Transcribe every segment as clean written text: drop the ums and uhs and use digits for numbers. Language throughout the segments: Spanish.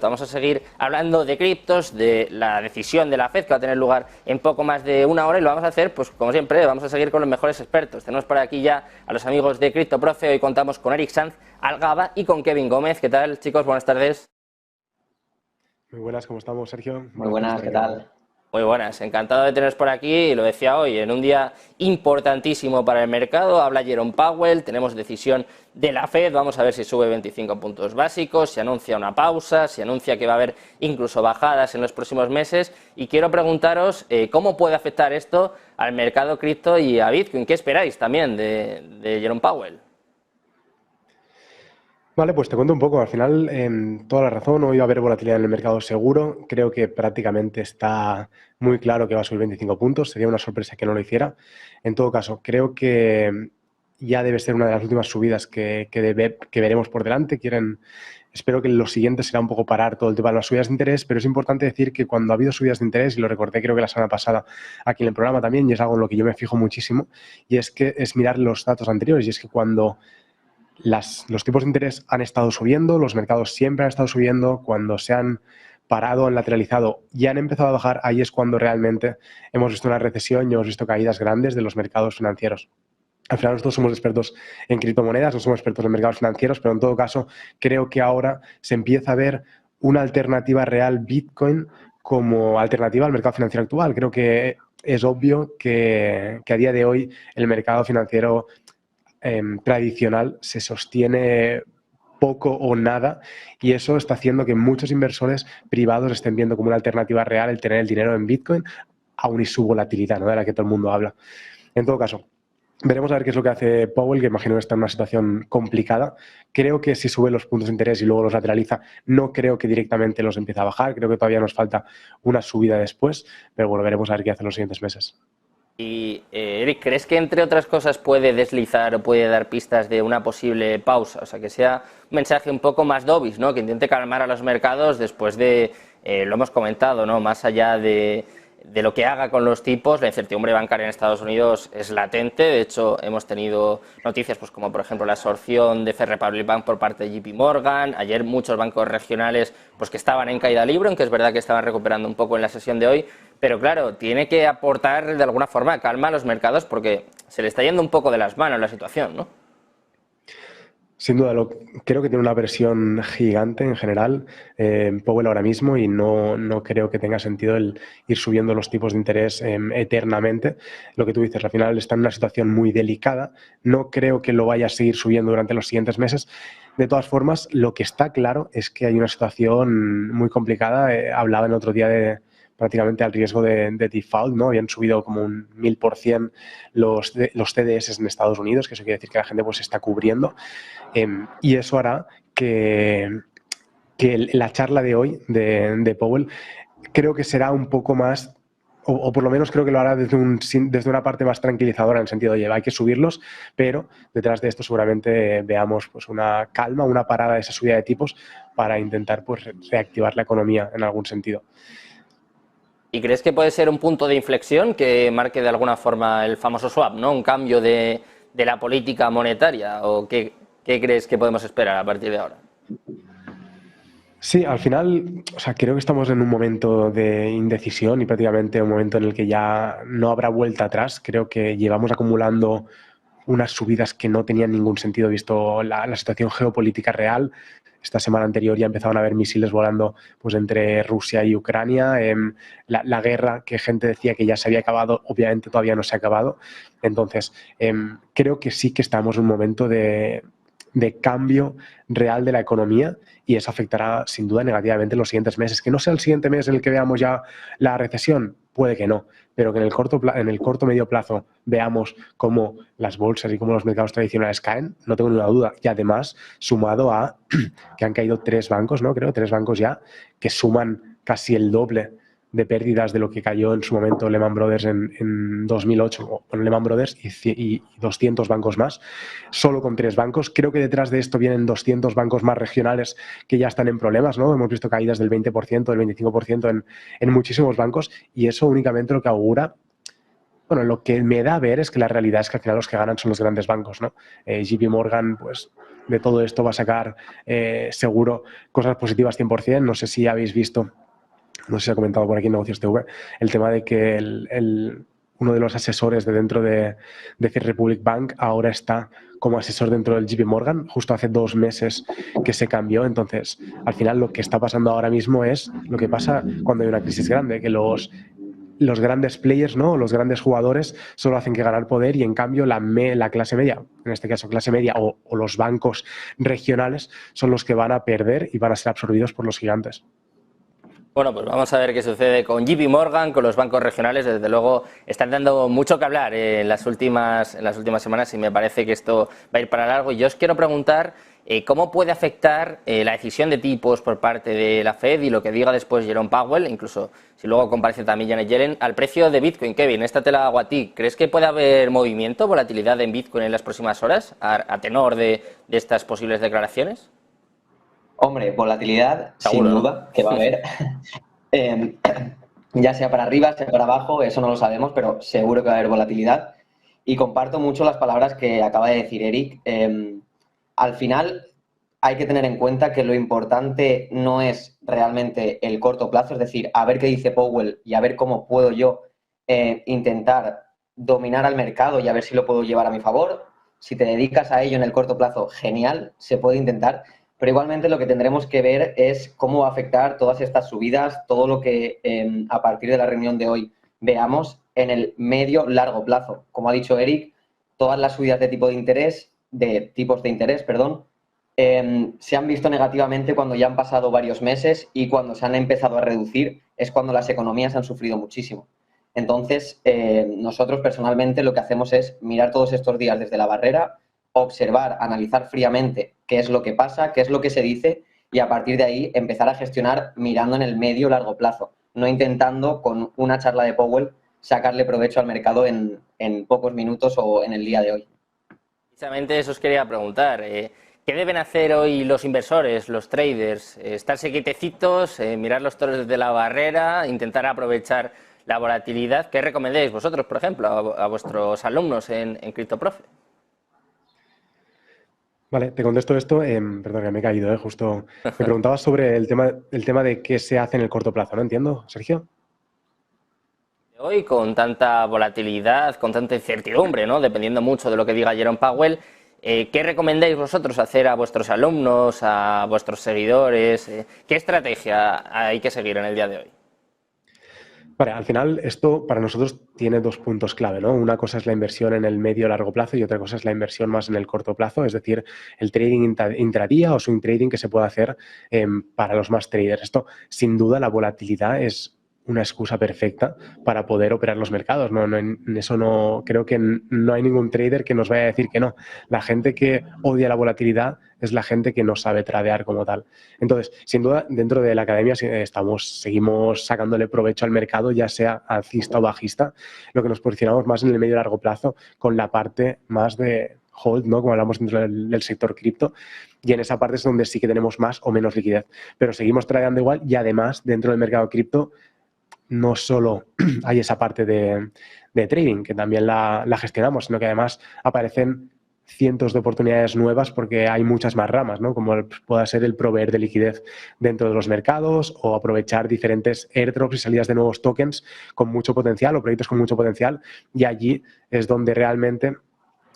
Vamos a seguir hablando de criptos, de la decisión de la FED que va a tener lugar en poco más de una hora y lo vamos a hacer, pues como siempre, vamos a seguir con los mejores expertos. Tenemos por aquí ya a los amigos de CryptoProfe, hoy contamos con Eric Sanz Algaba y con Kevin Gómez. ¿Qué tal, chicos? Buenas tardes. Muy buenas, ¿cómo estamos, Sergio? Muy buenas, ¿qué tal? Muy buenas, encantado de teneros por aquí, y lo decía hoy, en un día importantísimo para el mercado. Habla Jerome Powell, tenemos decisión de la FED, vamos a ver si sube 25 puntos básicos, si anuncia una pausa, si anuncia que va a haber incluso bajadas en los próximos meses, y quiero preguntaros cómo puede afectar esto al mercado cripto y a Bitcoin. ¿Qué esperáis también de Jerome Powell? Vale, pues te cuento un poco. Al final, toda la razón, hoy va a haber volatilidad en el mercado seguro. Creo que prácticamente está muy claro que va a subir 25 puntos. Sería una sorpresa que no lo hiciera. En todo caso, creo que ya debe ser una de las últimas subidas que veremos por delante. Espero que lo siguiente será un poco parar todo el tema de las subidas de interés, pero es importante decir que cuando ha habido subidas de interés, y lo recordé creo que la semana pasada aquí en el programa también, y es algo en lo que yo me fijo muchísimo, y es mirar los datos anteriores, y es que cuando los tipos de interés han estado subiendo, los mercados siempre han estado subiendo, cuando se han parado, han lateralizado y han empezado a bajar, ahí es cuando realmente hemos visto una recesión y hemos visto caídas grandes de los mercados financieros. Al final nosotros somos expertos en criptomonedas, no somos expertos en mercados financieros, pero en todo caso creo que ahora se empieza a ver una alternativa real Bitcoin como alternativa al mercado financiero actual. Creo que es obvio que a día de hoy el mercado financiero tradicional se sostiene poco o nada, y eso está haciendo que muchos inversores privados estén viendo como una alternativa real el tener el dinero en Bitcoin, aún y su volatilidad, ¿no?, de la que todo el mundo habla. En todo caso, veremos a ver qué es lo que hace Powell, que imagino que está en una situación complicada. Creo que si sube los puntos de interés y luego los lateraliza, no creo que directamente los empiece a bajar. Creo que todavía nos falta una subida después, pero bueno, veremos a ver qué hace en los siguientes meses. Y Eric, ¿crees que entre otras cosas puede deslizar o puede dar pistas de una posible pausa? O sea, que sea un mensaje un poco más dovish, ¿no? Que intente calmar a los mercados después de, lo hemos comentado, ¿no? Más allá de lo que haga con los tipos, la incertidumbre bancaria en Estados Unidos es latente. De hecho, hemos tenido noticias pues como por ejemplo la absorción de First Republic Bank por parte de JP Morgan. Ayer muchos bancos regionales pues que estaban en caída libre, aunque es verdad que estaban recuperando un poco en la sesión de hoy. Pero claro, tiene que aportar de alguna forma calma a los mercados porque se le está yendo un poco de las manos la situación, ¿no? Sin duda, creo que tiene una versión gigante en general Powell ahora mismo, y no creo que tenga sentido el ir subiendo los tipos de interés eternamente. Lo que tú dices, al final está en una situación muy delicada. No creo que lo vaya a seguir subiendo durante los siguientes meses. De todas formas, lo que está claro es que hay una situación muy complicada. Hablaba el otro día de prácticamente al riesgo de default, ¿no? Habían subido como un 1000% los CDS en Estados Unidos, que eso quiere decir que la gente pues se está cubriendo. Y eso hará que la charla de hoy de Powell creo que será un poco más, o por lo menos creo que lo hará desde una parte más tranquilizadora, en el sentido de hay que subirlos, pero detrás de esto seguramente veamos pues una calma, una parada de esa subida de tipos para intentar pues reactivar la economía en algún sentido. ¿Y crees que puede ser un punto de inflexión que marque de alguna forma el famoso swap, ¿no? Un cambio de la política monetaria? ¿O qué crees que podemos esperar a partir de ahora? Sí, al final, o sea, creo que estamos en un momento de indecisión y prácticamente un momento en el que ya no habrá vuelta atrás. Creo que llevamos acumulando unas subidas que no tenían ningún sentido visto la situación geopolítica real. Esta semana anterior ya empezaban a haber misiles volando pues entre Rusia y Ucrania. La guerra que gente decía que ya se había acabado, obviamente todavía no se ha acabado. Entonces, creo que sí que estamos en un momento de cambio real de la economía, y eso afectará sin duda negativamente en los siguientes meses. Que no sea el siguiente mes en el que veamos ya la recesión, puede que no, pero que en el corto medio plazo veamos cómo las bolsas y cómo los mercados tradicionales caen, no tengo ninguna duda. Y además, sumado a que han caído 3 bancos, ¿no? Creo 3 bancos ya, que suman casi el doble de pérdidas de lo que cayó en su momento Lehman Brothers en 2008, con Lehman Brothers y 200 bancos más, solo con 3 bancos. Creo que detrás de esto vienen 200 bancos más regionales que ya están en problemas, ¿no? Hemos visto caídas del 20%, del 25% en muchísimos bancos, y eso únicamente lo que augura Bueno, lo que me da a ver es que la realidad es que al final los que ganan son los grandes bancos, ¿no? JP Morgan, pues de todo esto va a sacar seguro cosas positivas 100%. No sé si habéis visto, no sé si ha comentado por aquí en Negocios TV, el tema de que uno de los asesores de dentro de First Republic Bank ahora está como asesor dentro del JP Morgan, justo hace 2 meses que se cambió. Entonces, al final lo que está pasando ahora mismo es lo que pasa cuando hay una crisis grande, que los grandes players, ¿no? Los grandes jugadores solo hacen que ganar poder y en cambio la clase media, en este caso clase media o los bancos regionales son los que van a perder y van a ser absorbidos por los gigantes. Bueno, pues vamos a ver qué sucede con JP Morgan, con los bancos regionales. Desde luego están dando mucho que hablar en las últimas semanas y me parece que esto va a ir para largo. Y yo os quiero preguntar cómo puede afectar la decisión de tipos por parte de la Fed y lo que diga después Jerome Powell, incluso si luego comparece también Janet Yellen, al precio de Bitcoin. Kevin, esta te la hago a ti. ¿Crees que puede haber movimiento, volatilidad en Bitcoin en las próximas horas a tenor de estas posibles declaraciones? Hombre, volatilidad, Seguro, sin ¿no? duda, que va a haber. Ya sea para arriba, sea para abajo, eso no lo sabemos, pero seguro que va a haber volatilidad. Y comparto mucho las palabras que acaba de decir Eric. Al final hay que tener en cuenta que lo importante no es realmente el corto plazo, es decir, a ver qué dice Powell y a ver cómo puedo yo intentar dominar al mercado y a ver si lo puedo llevar a mi favor. Si te dedicas a ello en el corto plazo, genial, se puede intentar. Pero igualmente lo que tendremos que ver es cómo va a afectar todas estas subidas, todo lo que a partir de la reunión de hoy veamos en el medio-largo plazo. Como ha dicho Eric, todas las subidas de tipos de interés, se han visto negativamente cuando ya han pasado varios meses y cuando se han empezado a reducir es cuando las economías han sufrido muchísimo. Entonces, nosotros personalmente lo que hacemos es mirar todos estos días desde la barrera, observar, analizar fríamente qué es lo que pasa, qué es lo que se dice y a partir de ahí empezar a gestionar mirando en el medio o largo plazo, no intentando con una charla de Powell sacarle provecho al mercado en pocos minutos o en el día de hoy. Precisamente eso os quería preguntar. ¿Qué deben hacer hoy los inversores, los traders? ¿Estarse quietecitos, mirar los toros desde la barrera, intentar aprovechar la volatilidad? ¿Qué recomendáis vosotros, por ejemplo, a vuestros alumnos en CryptoProfe? Vale, te contesto esto. Perdón, que me he caído, justo. Me preguntabas sobre el tema de qué se hace en el corto plazo, ¿no? Entiendo, Sergio. Hoy, con tanta volatilidad, con tanta incertidumbre, ¿no? Dependiendo mucho de lo que diga Jerome Powell, ¿qué recomendáis vosotros hacer a vuestros alumnos, a vuestros seguidores? ¿Qué estrategia hay que seguir en el día de hoy? Vale, al final esto para nosotros tiene 2 puntos clave, ¿no? Una cosa es la inversión en el medio o largo plazo y otra cosa es la inversión más en el corto plazo, es decir, el trading intradía o swing trading que se puede hacer para los más traders. Esto, sin duda, la volatilidad es una excusa perfecta para poder operar los mercados. En eso no creo que no hay ningún trader que nos vaya a decir que no. La gente que odia la volatilidad es la gente que no sabe tradear como tal. Entonces, sin duda, dentro de la academia seguimos sacándole provecho al mercado, ya sea alcista o bajista. Lo que nos posicionamos más en el medio y largo plazo con la parte más de hold, ¿no? Como hablamos dentro del sector cripto, y en esa parte es donde sí que tenemos más o menos liquidez. Pero seguimos tradeando igual y además dentro del mercado cripto no solo hay esa parte de trading, que también la gestionamos, sino que además aparecen cientos de oportunidades nuevas porque hay muchas más ramas, ¿no? Como pueda ser el proveer de liquidez dentro de los mercados o aprovechar diferentes airdrops y salidas de nuevos tokens con mucho potencial o proyectos con mucho potencial, y allí es donde realmente,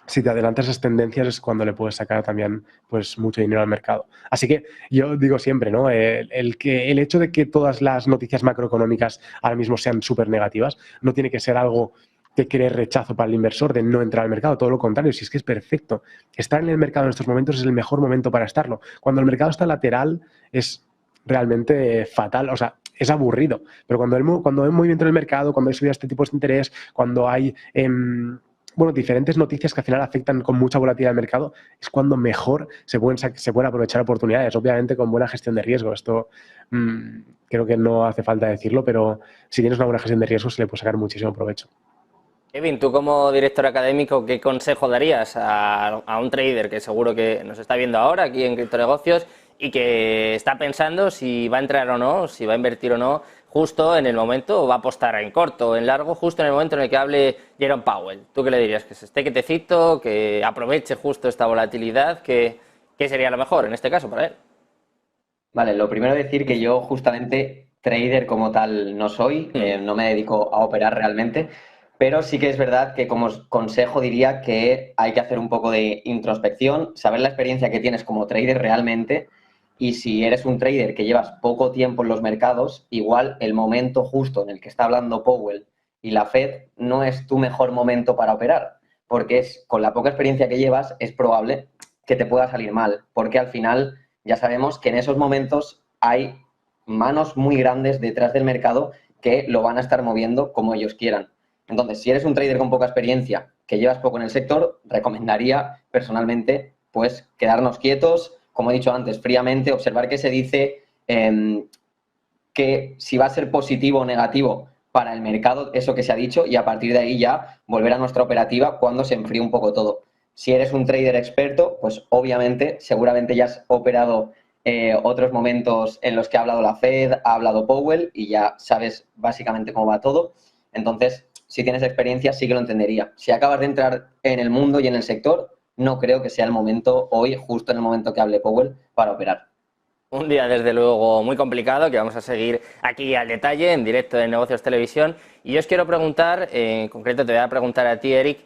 si te adelantas esas tendencias, es cuando le puedes sacar también pues mucho dinero al mercado. Así que yo digo siempre, ¿no? El hecho de que todas las noticias macroeconómicas ahora mismo sean súper negativas no tiene que ser algo que cree rechazo para el inversor de no entrar al mercado. Todo lo contrario, si es que es perfecto. Estar en el mercado en estos momentos es el mejor momento para estarlo. Cuando el mercado está lateral es realmente fatal, o sea, es aburrido. Pero cuando hay movimiento en el mercado, cuando hay subidas de tipos de interés, cuando hay diferentes noticias que al final afectan con mucha volatilidad al mercado, es cuando mejor se pueden aprovechar oportunidades, obviamente con buena gestión de riesgo. Esto creo que no hace falta decirlo, pero si tienes una buena gestión de riesgo se le puede sacar muchísimo provecho. Kevin, tú como director académico, ¿qué consejo darías a un trader que seguro que nos está viendo ahora aquí en Criptonegocios y que está pensando si va a entrar o no, si va a invertir o no, justo en el momento, o va a apostar en corto o en largo, justo en el momento en el que hable Jerome Powell? ¿Tú qué le dirías? ¿Que se esté quietecito, que aproveche justo esta volatilidad? ¿Qué sería lo mejor en este caso para él? Vale, lo primero decir que yo justamente trader como tal no soy, no me dedico a operar realmente, pero sí que es verdad que como consejo diría que hay que hacer un poco de introspección, saber la experiencia que tienes como trader realmente, y si eres un trader que llevas poco tiempo en los mercados, igual el momento justo en el que está hablando Powell y la Fed no es tu mejor momento para operar, porque con la poca experiencia que llevas es probable que te pueda salir mal, porque al final ya sabemos que en esos momentos hay manos muy grandes detrás del mercado que lo van a estar moviendo como ellos quieran. Entonces, si eres un trader con poca experiencia, que llevas poco en el sector, recomendaría personalmente pues quedarnos quietos, como he dicho antes, fríamente, observar qué se dice, que si va a ser positivo o negativo para el mercado, eso que se ha dicho, y a partir de ahí ya volver a nuestra operativa cuando se enfríe un poco todo. Si eres un trader experto, pues obviamente, seguramente ya has operado otros momentos en los que ha hablado la Fed, ha hablado Powell y ya sabes básicamente cómo va todo. Entonces, si tienes experiencia, sí que lo entendería. Si acabas de entrar en el mundo y en el sector, no creo que sea el momento hoy, justo en el momento que hable Powell, para operar. Un día, desde luego, muy complicado, que vamos a seguir aquí al detalle, en directo de Negocios Televisión. Y yo os quiero preguntar, en concreto te voy a preguntar a ti, Eric,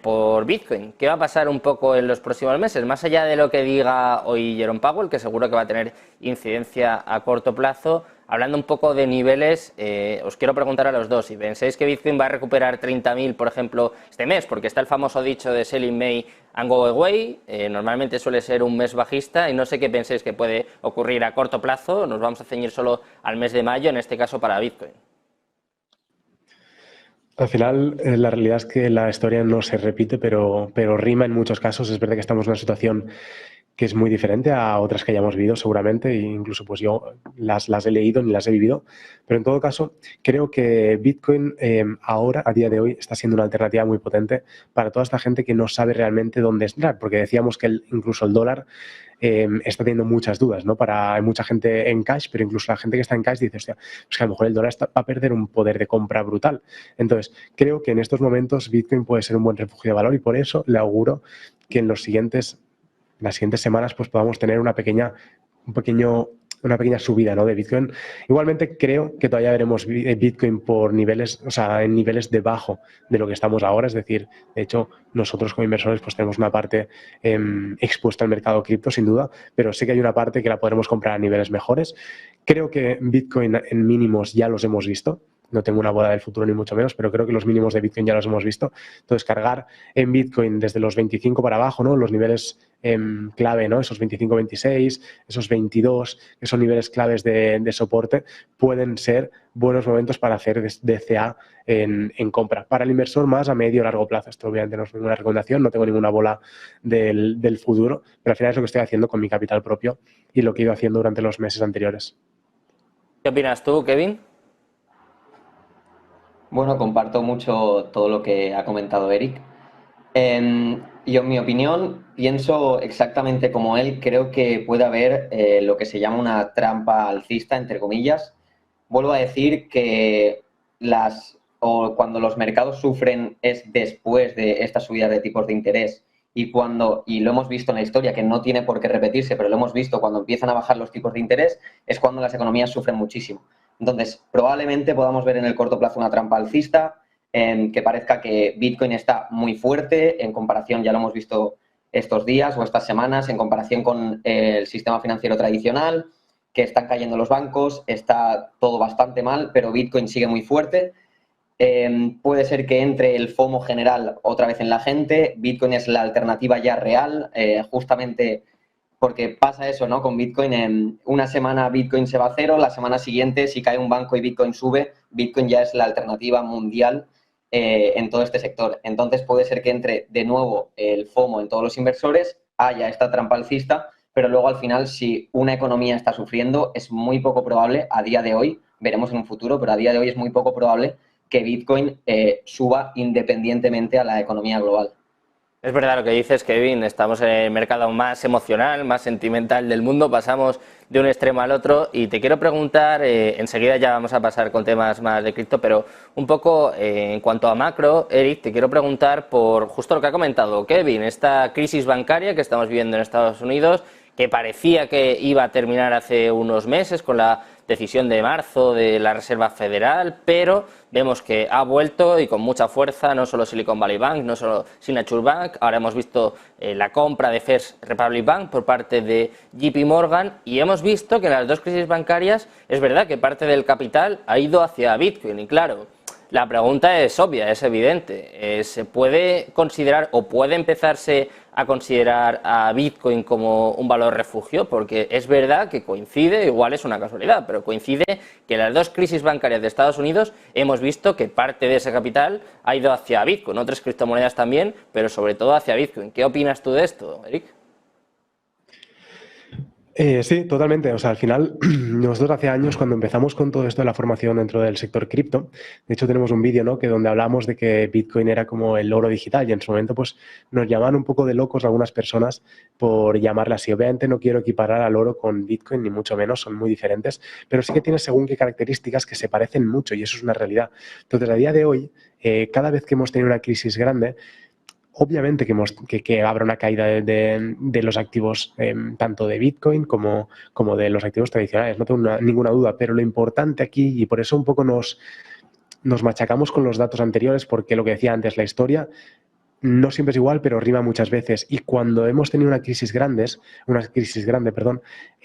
por Bitcoin. ¿Qué va a pasar un poco en los próximos meses? Más allá de lo que diga hoy Jerome Powell, que seguro que va a tener incidencia a corto plazo, hablando un poco de niveles, os quiero preguntar a los dos, si pensáis que Bitcoin va a recuperar 30.000, por ejemplo, este mes, porque está el famoso dicho de Sell in May and Go Away, normalmente suele ser un mes bajista, y no sé qué pensáis que puede ocurrir a corto plazo, nos vamos a ceñir solo al mes de mayo, en este caso para Bitcoin. Al final, la realidad es que la historia no se repite, pero rima en muchos casos. Es verdad que estamos en una situación que es muy diferente a otras que hayamos vivido seguramente, e incluso pues yo las he leído ni las he vivido, pero en todo caso creo que Bitcoin ahora, a día de hoy, está siendo una alternativa muy potente para toda esta gente que no sabe realmente dónde entrar, porque decíamos que incluso el dólar está teniendo muchas dudas, ¿no? Hay mucha gente en cash, pero incluso la gente que está en cash dice, hostia, pues que a lo mejor el dólar va a perder un poder de compra brutal. Entonces, creo que en estos momentos Bitcoin puede ser un buen refugio de valor y por eso le auguro que en las siguientes semanas pues podamos tener una pequeña subida, ¿no?, de Bitcoin. Igualmente creo que todavía veremos Bitcoin por niveles, o sea, en niveles debajo de lo que estamos ahora. Es decir, de hecho, nosotros como inversores pues tenemos una parte expuesta al mercado cripto, sin duda, pero sí que hay una parte que la podremos comprar a niveles mejores. Creo que Bitcoin en mínimos ya los hemos visto. No tengo una bola del futuro ni mucho menos, pero creo que los mínimos de Bitcoin ya los hemos visto. Entonces, cargar en Bitcoin desde los 25 para abajo, ¿no?, los niveles clave, ¿no?, esos 25, 26, esos 22, que son niveles claves de soporte, pueden ser buenos momentos para hacer DCA en compra. Para el inversor más a medio o largo plazo. Esto obviamente no es ninguna recomendación, no tengo ninguna bola del futuro, pero al final es lo que estoy haciendo con mi capital propio y lo que he ido haciendo durante los meses anteriores. ¿Qué opinas tú, Kevin? Bueno, comparto mucho todo lo que ha comentado Eric. Yo, en mi opinión, pienso exactamente como él. Creo que puede haber lo que se llama una trampa alcista, entre comillas. Vuelvo a decir que cuando los mercados sufren es después de estas subidas de tipos de interés y lo hemos visto en la historia, que no tiene por qué repetirse, pero lo hemos visto cuando empiezan a bajar los tipos de interés, es cuando las economías sufren muchísimo. Entonces, probablemente podamos ver en el corto plazo una trampa alcista, que parezca que Bitcoin está muy fuerte en comparación, ya lo hemos visto estos días o estas semanas, en comparación con el sistema financiero tradicional, que están cayendo los bancos, está todo bastante mal, pero Bitcoin sigue muy fuerte. Puede ser que entre el FOMO general otra vez en la gente. Bitcoin es la alternativa ya real, justamente porque pasa eso, ¿no? Con Bitcoin, en una semana Bitcoin se va a cero, la semana siguiente, si cae un banco y Bitcoin sube, Bitcoin ya es la alternativa mundial en todo este sector. Entonces puede ser que entre de nuevo el FOMO en todos los inversores, haya esta trampa alcista, pero luego al final, si una economía está sufriendo, es muy poco probable, a día de hoy, veremos en un futuro, pero a día de hoy es muy poco probable que Bitcoin suba independientemente a la economía global. Es verdad lo que dices, Kevin, estamos en el mercado más emocional, más sentimental del mundo, pasamos de un extremo al otro y te quiero preguntar, enseguida ya vamos a pasar con temas más de cripto, pero un poco en cuanto a macro, Eric, te quiero preguntar por justo lo que ha comentado Kevin, esta crisis bancaria que estamos viviendo en Estados Unidos, que parecía que iba a terminar hace unos meses con la decisión de marzo de la Reserva Federal, pero vemos que ha vuelto y con mucha fuerza, no solo Silicon Valley Bank, no solo Signature Bank, ahora hemos visto la compra de First Republic Bank por parte de JP Morgan y hemos visto que en las dos crisis bancarias es verdad que parte del capital ha ido hacia Bitcoin y claro, la pregunta es obvia, es evidente. ¿Se puede considerar o puede empezarse a considerar a Bitcoin como un valor refugio? Porque es verdad que coincide, igual es una casualidad, pero coincide que en las dos crisis bancarias de Estados Unidos hemos visto que parte de ese capital ha ido hacia Bitcoin, otras criptomonedas también, pero sobre todo hacia Bitcoin. ¿Qué opinas tú de esto, Eric? Sí, totalmente. O sea, al final, nosotros hace años, cuando empezamos con todo esto de la formación dentro del sector cripto, de hecho tenemos un vídeo, ¿no?, que donde hablamos de que Bitcoin era como el oro digital y en su momento pues nos llamaban un poco de locos algunas personas por llamarla así. Obviamente no quiero equiparar al oro con Bitcoin, ni mucho menos, son muy diferentes, pero sí que tiene según qué características que se parecen mucho y eso es una realidad. Entonces, a día de hoy, cada vez que hemos tenido una crisis grande, obviamente que habrá una caída de los activos, tanto de Bitcoin como de los activos tradicionales, no tengo ninguna duda, pero lo importante aquí, y por eso un poco nos machacamos con los datos anteriores, porque lo que decía antes, la historia no siempre es igual, pero rima muchas veces. Y cuando hemos tenido una crisis grande,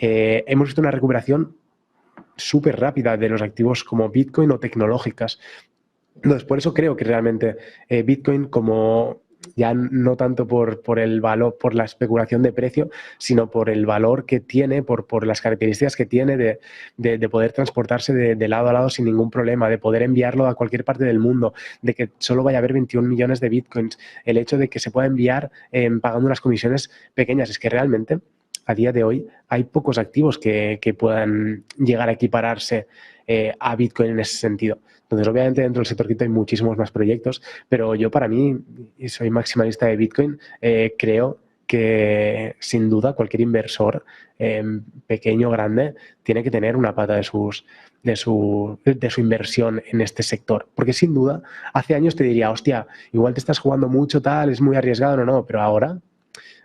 hemos visto una recuperación súper rápida de los activos como Bitcoin o tecnológicas. Entonces, por eso creo que realmente Bitcoin, como ya no tanto por el valor, por la especulación de precio, sino por el valor que tiene, por las características que tiene de poder transportarse de lado a lado sin ningún problema, de poder enviarlo a cualquier parte del mundo, de que solo vaya a haber 21 millones de Bitcoins, el hecho de que se pueda enviar pagando unas comisiones pequeñas, es que realmente a día de hoy hay pocos activos que puedan llegar a equipararse a Bitcoin en ese sentido. Entonces, obviamente, dentro del sector cripto hay muchísimos más proyectos, pero yo para mí, y soy maximalista de Bitcoin, creo que sin duda cualquier inversor, pequeño o grande, tiene que tener una pata de su inversión en este sector. Porque sin duda, hace años te diría, hostia, igual te estás jugando mucho, tal, es muy arriesgado, no, pero ahora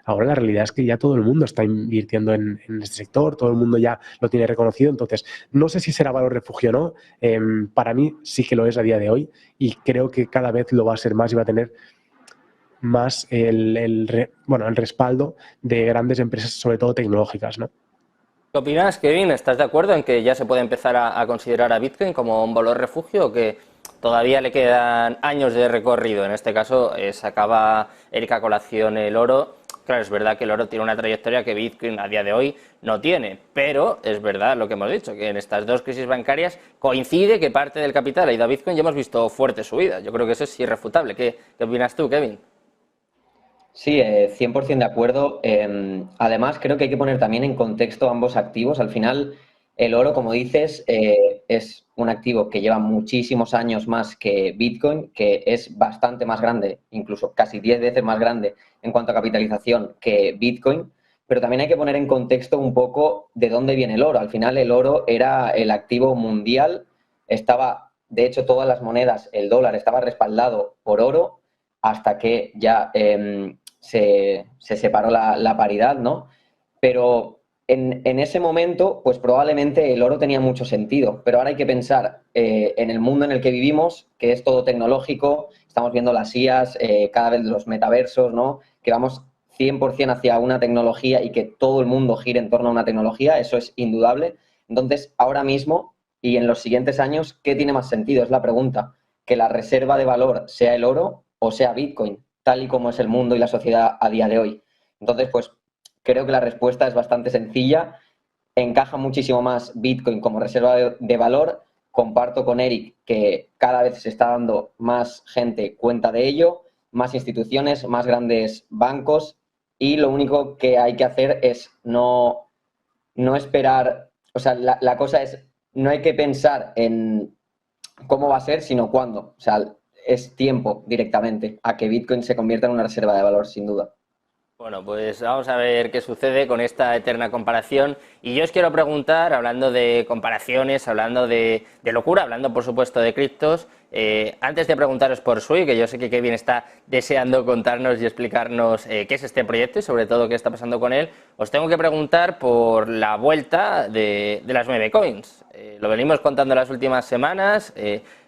la realidad es que ya todo el mundo está invirtiendo en este sector, todo el mundo ya lo tiene reconocido, entonces no sé si será valor refugio o no, para mí sí que lo es a día de hoy y creo que cada vez lo va a ser más y va a tener más el respaldo de grandes empresas, sobre todo tecnológicas, ¿no? ¿Qué opinas, Kevin? ¿Estás de acuerdo en que ya se puede empezar a considerar a Bitcoin como un valor refugio o que todavía le quedan años de recorrido? En este caso, sacaba Erika a colación el oro. Claro, es verdad que el oro tiene una trayectoria que Bitcoin a día de hoy no tiene, pero es verdad lo que hemos dicho, que en estas dos crisis bancarias coincide que parte del capital ha ido a Bitcoin y hemos visto fuertes subidas. Yo creo que eso es irrefutable. ¿Qué opinas tú, Kevin? Sí, 100% de acuerdo. Además, creo que hay que poner también en contexto ambos activos. Al final, el oro, como dices, es un activo que lleva muchísimos años más que Bitcoin, que es bastante más grande, incluso casi 10 veces más grande en cuanto a capitalización que Bitcoin. Pero también hay que poner en contexto un poco de dónde viene el oro. Al final, el oro era el activo mundial, estaba, de hecho, todas las monedas, el dólar estaba respaldado por oro hasta que ya se separó la paridad, ¿no? Pero en ese momento, pues probablemente el oro tenía mucho sentido, pero ahora hay que pensar en el mundo en el que vivimos, que es todo tecnológico, estamos viendo las IAs, cada vez los metaversos, ¿no? Que vamos 100% hacia una tecnología y que todo el mundo gire en torno a una tecnología, eso es indudable. Entonces, ahora mismo y en los siguientes años, ¿qué tiene más sentido? Es la pregunta. ¿Que la reserva de valor sea el oro o sea Bitcoin, tal y como es el mundo y la sociedad a día de hoy? Entonces, pues creo que la respuesta es bastante sencilla. Encaja muchísimo más Bitcoin como reserva de valor. Comparto con Eric que cada vez se está dando más gente cuenta de ello, más instituciones, más grandes bancos y lo único que hay que hacer es no esperar, o sea, la cosa es, no hay que pensar en cómo va a ser, sino cuándo. O sea, es tiempo directamente a que Bitcoin se convierta en una reserva de valor, sin duda. Bueno, pues vamos a ver qué sucede con esta eterna comparación. Y yo os quiero preguntar, hablando de comparaciones, hablando de locura, hablando por supuesto de criptos, antes de preguntaros por Sui, que yo sé que Kevin está deseando contarnos y explicarnos qué es este proyecto y sobre todo qué está pasando con él, os tengo que preguntar por la vuelta de las meme coins. Lo venimos contando en las últimas semanas.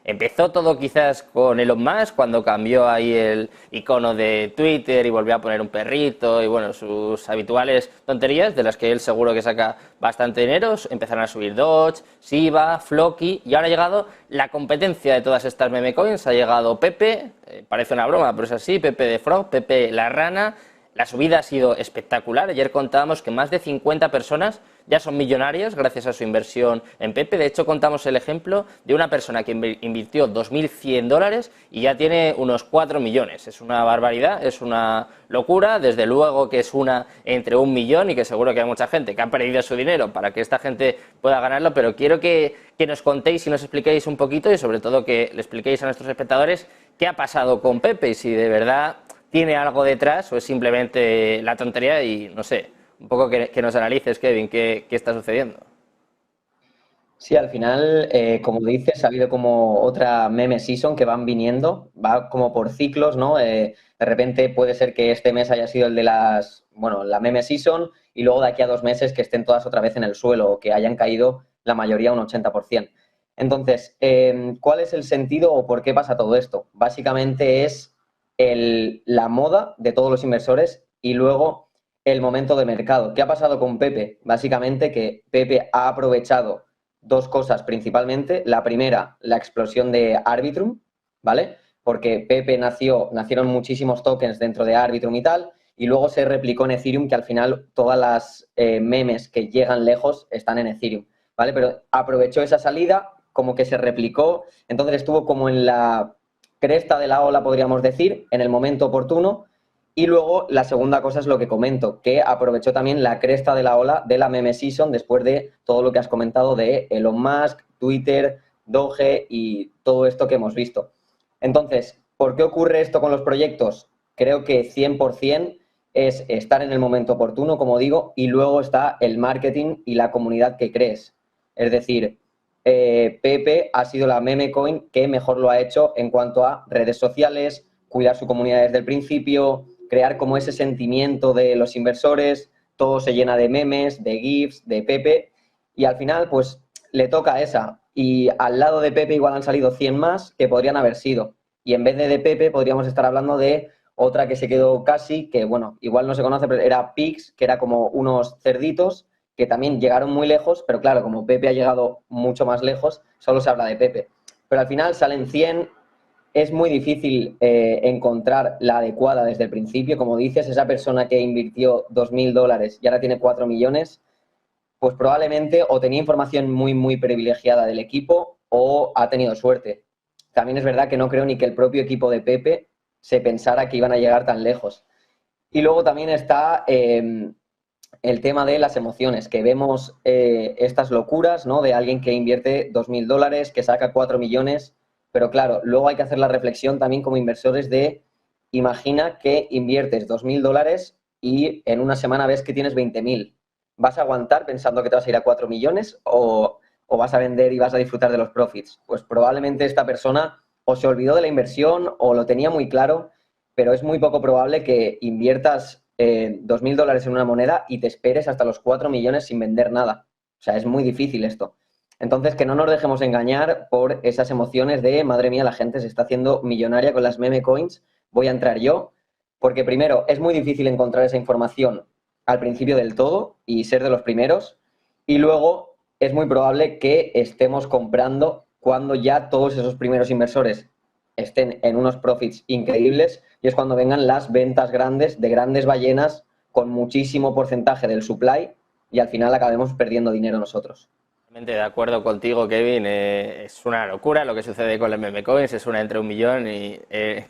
Empezó todo quizás con Elon Musk cuando cambió ahí el icono de Twitter y volvió a poner un perrito y bueno, sus habituales tonterías de las que él seguro que saca bastante dinero. Empezaron a subir Doge, Shiba, Floki y ahora ha llegado la competencia de todas estas meme coins. Ha llegado Pepe, parece una broma, pero es así, Pepe de Frog, Pepe la rana. La subida ha sido espectacular. Ayer contábamos que más de 50 personas ya son millonarias gracias a su inversión en Pepe. De hecho, contamos el ejemplo de una persona que invirtió $2.100 y ya tiene unos 4 millones. Es una barbaridad, es una locura. Desde luego que es una entre 1 millón y que seguro que hay mucha gente que ha perdido su dinero para que esta gente pueda ganarlo. Pero quiero que nos contéis y nos expliquéis un poquito y sobre todo que le expliquéis a nuestros espectadores qué ha pasado con Pepe y si de verdad tiene algo detrás o es simplemente la tontería y no sé, un poco que nos analices, Kevin, qué está sucediendo. Sí, al final, como dices, ha habido como otra meme season que van viniendo, va como por ciclos, ¿no? De repente puede ser que este mes haya sido el de la meme season y luego de aquí a 2 meses que estén todas otra vez en el suelo o que hayan caído la mayoría un 80%. Entonces, ¿cuál es el sentido o por qué pasa todo esto? Básicamente es la moda de todos los inversores y luego el momento de mercado. ¿Qué ha pasado con Pepe? Básicamente que Pepe ha aprovechado 2 cosas principalmente. La primera, la explosión de Arbitrum, ¿vale? Porque Pepe nacieron muchísimos tokens dentro de Arbitrum y tal, y luego se replicó en Ethereum, que al final todas las memes que llegan lejos están en Ethereum, ¿vale? Pero aprovechó esa salida, como que se replicó, entonces estuvo como en la cresta de la ola, podríamos decir, en el momento oportuno. Y luego la segunda cosa es lo que comento, que aprovechó también la cresta de la ola de la meme season después de todo lo que has comentado de Elon Musk, Twitter, Doge y todo esto que hemos visto. Entonces, ¿por qué ocurre esto con los proyectos? Creo que 100% es estar en el momento oportuno, como digo, y luego está el marketing y la comunidad que crees. Es decir, Pepe ha sido la meme coin que mejor lo ha hecho en cuanto a redes sociales, cuidar su comunidad desde el principio, crear como ese sentimiento de los inversores, todo se llena de memes, de GIFs, de Pepe, y al final pues le toca esa. Y al lado de Pepe igual han salido 100 más que podrían haber sido. Y en vez de Pepe podríamos estar hablando de otra que se quedó casi, que bueno, igual no se conoce, pero era Pix, que era como unos cerditos, que también llegaron muy lejos, pero claro, como Pepe ha llegado mucho más lejos, solo se habla de Pepe. Pero al final salen 100, es muy difícil encontrar la adecuada desde el principio. Como dices, esa persona que invirtió $2.000 y ahora tiene 4 millones, pues probablemente o tenía información muy, muy privilegiada del equipo o ha tenido suerte. También es verdad que no creo ni que el propio equipo de Pepe se pensara que iban a llegar tan lejos. Y luego también está el tema de las emociones, que vemos estas locuras, ¿no? De alguien que invierte $2.000, que saca 4 millones, pero claro, luego hay que hacer la reflexión también como inversores de, imagina que inviertes $2.000 y en una semana ves que tienes 20.000. ¿Vas a aguantar pensando que te vas a ir a 4 millones o vas a vender y vas a disfrutar de los profits? Pues probablemente esta persona o se olvidó de la inversión o lo tenía muy claro, pero es muy poco probable que inviertas $2.000 en una moneda y te esperes hasta los 4 millones sin vender nada. O sea, es muy difícil esto. Entonces, que no nos dejemos engañar por esas emociones de, madre mía, la gente se está haciendo millonaria con las meme coins, voy a entrar yo, porque primero, es muy difícil encontrar esa información al principio del todo y ser de los primeros, y luego es muy probable que estemos comprando cuando ya todos esos primeros inversores estén en unos profits increíbles y es cuando vengan las ventas grandes de grandes ballenas con muchísimo porcentaje del supply y al final acabemos perdiendo dinero nosotros. De acuerdo contigo, Kevin, es una locura lo que sucede con los meme coins, es una entre 1 millón y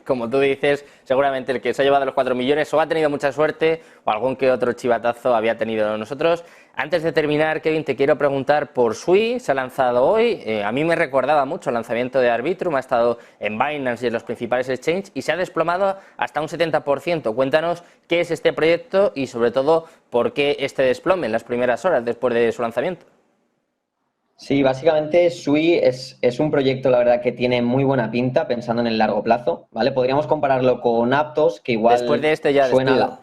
como tú dices, seguramente el que se ha llevado los 4 millones o ha tenido mucha suerte o algún que otro chivatazo había tenido nosotros. Antes de terminar, Kevin, te quiero preguntar por Sui, se ha lanzado hoy, a mí me recordaba mucho el lanzamiento de Arbitrum, ha estado en Binance y en los principales exchanges y se ha desplomado hasta un 70%. Cuéntanos qué es este proyecto y sobre todo por qué este desplome en las primeras horas después de su lanzamiento. Sí, básicamente Sui es un proyecto, la verdad, que tiene muy buena pinta pensando en el largo plazo, ¿vale? Podríamos compararlo con Aptos, que igual después de este ya suena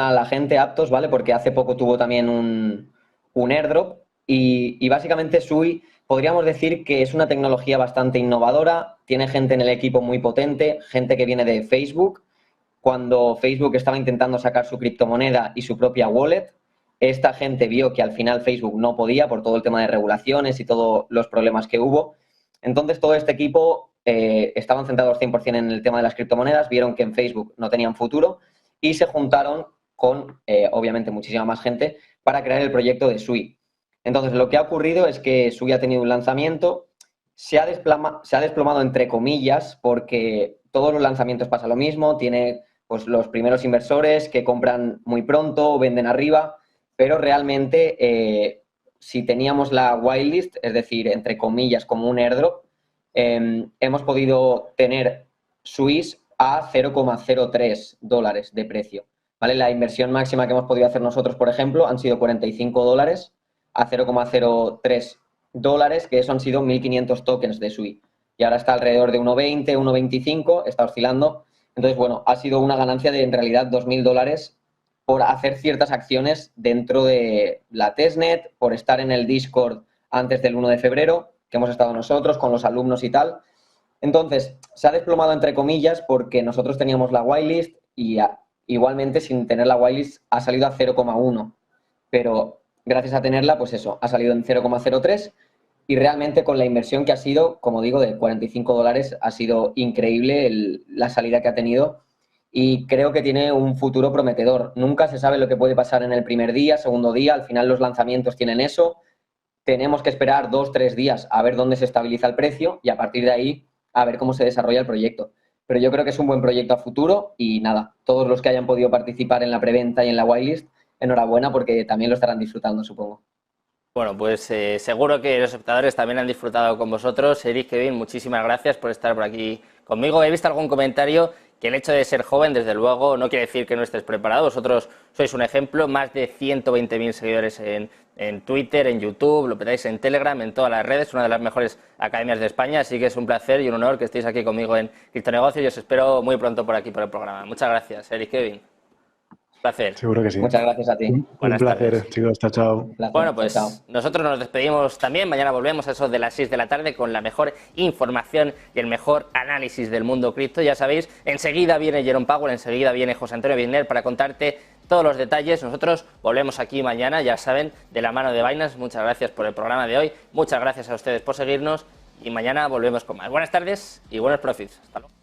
a la gente, Aptos, ¿vale? Porque hace poco tuvo también un airdrop y básicamente Sui podríamos decir que es una tecnología bastante innovadora, tiene gente en el equipo muy potente, gente que viene de Facebook, cuando Facebook estaba intentando sacar su criptomoneda y su propia wallet. Esta gente vio que al final Facebook no podía por todo el tema de regulaciones y todos los problemas que hubo. Entonces, todo este equipo estaban centrados 100% en el tema de las criptomonedas, vieron que en Facebook no tenían futuro y se juntaron con, obviamente, muchísima más gente para crear el proyecto de Sui. Entonces, lo que ha ocurrido es que Sui ha tenido un lanzamiento, se ha desplomado entre comillas, porque todos los lanzamientos pasa lo mismo, tiene pues los primeros inversores que compran muy pronto, venden arriba, pero realmente si teníamos la whitelist, es decir, entre comillas, como un airdrop, hemos podido tener Suis a $0,03 de precio. ¿Vale? La inversión máxima que hemos podido hacer nosotros, por ejemplo, han sido $45 a $0,03, que eso han sido 1.500 tokens de Sui. Y ahora está alrededor de 1,20, 1,25, está oscilando. Entonces, bueno, ha sido una ganancia de en realidad $2.000 por hacer ciertas acciones dentro de la testnet, por estar en el Discord antes del 1 de febrero, que hemos estado nosotros con los alumnos y tal. Entonces, se ha desplomado entre comillas porque nosotros teníamos la whitelist y igualmente sin tener la whitelist ha salido a 0,1. Pero gracias a tenerla, pues eso, ha salido en 0,03 y realmente con la inversión que ha sido, como digo, de $45, ha sido increíble la salida que ha tenido y creo que tiene un futuro prometedor. Nunca se sabe lo que puede pasar en el primer día, segundo día, al final los lanzamientos tienen eso. Tenemos que esperar 2-3 días a ver dónde se estabiliza el precio y a partir de ahí a ver cómo se desarrolla el proyecto. Pero yo creo que es un buen proyecto a futuro y nada, todos los que hayan podido participar en la preventa y en la whitelist, enhorabuena porque también lo estarán disfrutando, supongo. Bueno, pues seguro que los espectadores también han disfrutado con vosotros. Eric, Kevin, muchísimas gracias por estar por aquí conmigo. He visto algún comentario que el hecho de ser joven, desde luego, no quiere decir que no estés preparado. Vosotros sois un ejemplo, más de 120.000 seguidores en Twitter, en YouTube, lo petáis en Telegram, en todas las redes, una de las mejores academias de España, así que es un placer y un honor que estéis aquí conmigo en Criptonegocio y os espero muy pronto por aquí por el programa. Muchas gracias, Eric, Kevin. Un placer. Seguro que sí. Muchas gracias a ti. Un placer, chicos. Chao, chao. Bueno, pues nosotros nos despedimos también. Mañana volvemos a eso de las 6 de la tarde con la mejor información y el mejor análisis del mundo cripto. Ya sabéis, enseguida viene Jerome Powell, enseguida viene José Antonio Birner para contarte todos los detalles. Nosotros volvemos aquí mañana, ya saben, de la mano de Binance. Muchas gracias por el programa de hoy. Muchas gracias a ustedes por seguirnos y mañana volvemos con más. Buenas tardes y buenos profits. Hasta luego.